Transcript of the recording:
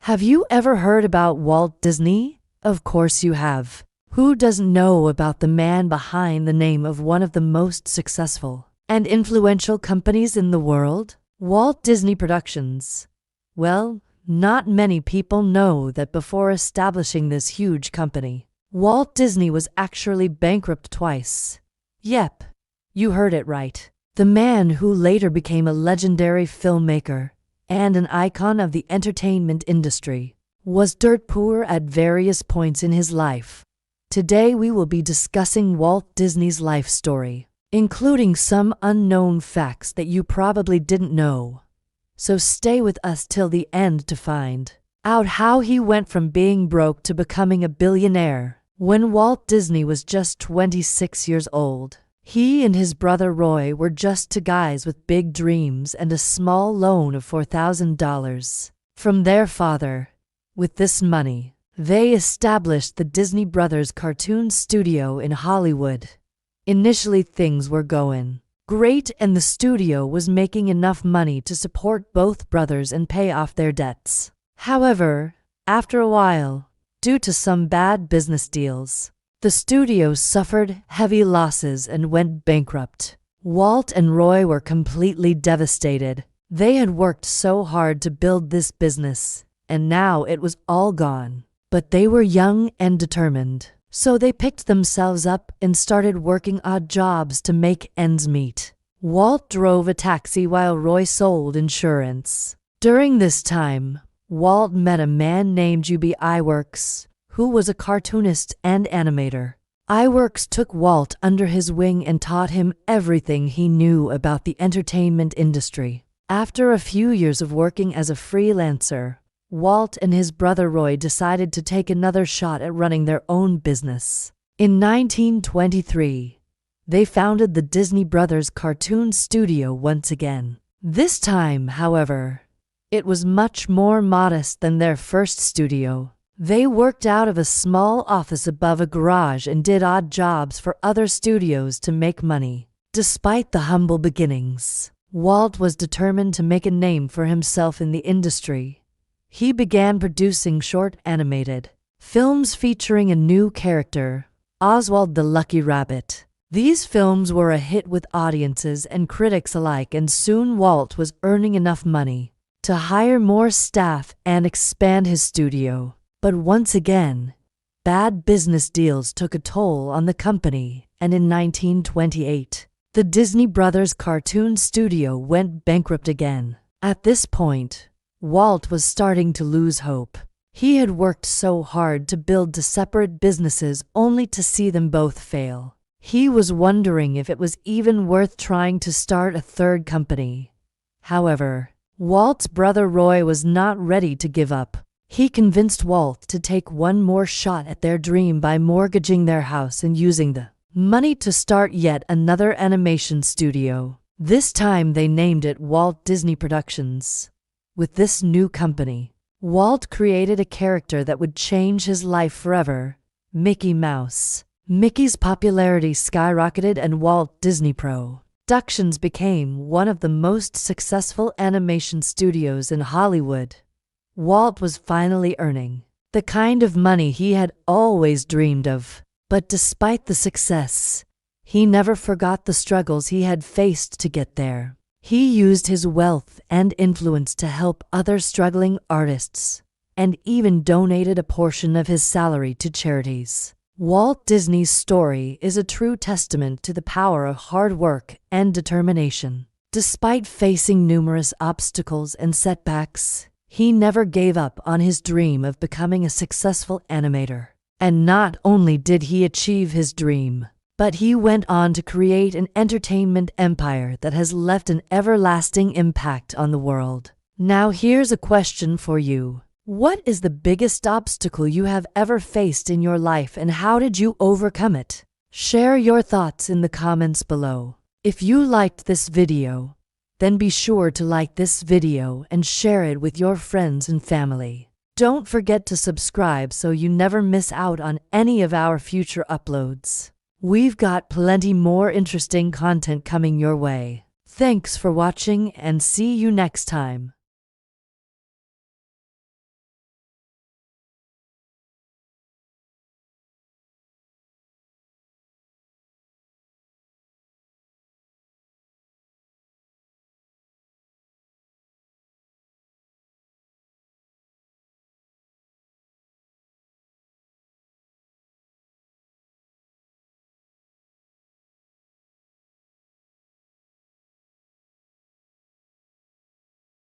Have you ever heard about Walt Disney? Of course you have. Who doesn't know about the man behind the name of one of the most successful and influential companies in the world? Walt Disney Productions. Well, not many people know that before establishing this huge company, Walt Disney was actually bankrupt twice. Yep, you heard it right. The man who later became a legendary filmmaker and an icon of the entertainment industry was dirt poor at various points in his life. Today we will be discussing Walt Disney's life story, including some unknown facts that you probably didn't know. So stay with us till the end to find out how he went from being broke to becoming a billionaire. When Walt Disney was just 26 years old, he and his brother Roy were just two guys with big dreams and a small loan of $4,000 from their father. With this money, they established the Disney Brothers cartoon studio in Hollywood. Initially, things were going great and the studio was making enough money to support both brothers and pay off their debts. However, after a while, due to some bad business deals, the studio suffered heavy losses and went bankrupt. Walt and Roy were completely devastated. They had worked so hard to build this business, and now it was all gone. But they were young and determined, so they picked themselves up and started working odd jobs to make ends meet. Walt drove a taxi while Roy sold insurance. During this time, Walt met a man named Iwerks, who was a cartoonist and animator. Iwerks took Walt under his wing and taught him everything he knew about the entertainment industry. After a few years of working as a freelancer, Walt and his brother Roy decided to take another shot at running their own business. In 1923, they founded the Disney Brothers Cartoon Studio once again. This time, however, it was much more modest than their first studio. They worked out of a small office above a garage and did odd jobs for other studios to make money. Despite the humble beginnings, Walt was determined to make a name for himself in the industry. He began producing short animated films featuring a new character, Oswald the Lucky Rabbit. These films were a hit with audiences and critics alike, and soon Walt was earning enough money to hire more staff and expand his studio. But once again, bad business deals took a toll on the company, and in 1928, the Disney Brothers Cartoon Studio went bankrupt again. At this point, Walt was starting to lose hope. He had worked so hard to build two separate businesses only to see them both fail. He was wondering if it was even worth trying to start a third company. However, Walt's brother Roy was not ready to give up. He convinced Walt to take one more shot at their dream by mortgaging their house and using the money to start yet another animation studio. This time they named it Walt Disney Productions. With this new company, Walt created a character that would change his life forever, Mickey Mouse. Mickey's popularity skyrocketed and Walt Disney Productions became one of the most successful animation studios in Hollywood. Walt was finally earning the kind of money he had always dreamed of. But despite the success, he never forgot the struggles he had faced to get there. He used his wealth and influence to help other struggling artists, and even donated a portion of his salary to charities. Walt Disney's story is a true testament to the power of hard work and determination. Despite facing numerous obstacles and setbacks, he never gave up on his dream of becoming a successful animator. And not only did he achieve his dream, but he went on to create an entertainment empire that has left an everlasting impact on the world. Now here's a question for you. What is the biggest obstacle you have ever faced in your life, and how did you overcome it? Share your thoughts in the comments below. If you liked this video, then be sure to like this video and share it with your friends and family. Don't forget to subscribe so you never miss out on any of our future uploads. We've got plenty more interesting content coming your way. Thanks for watching and see you next time.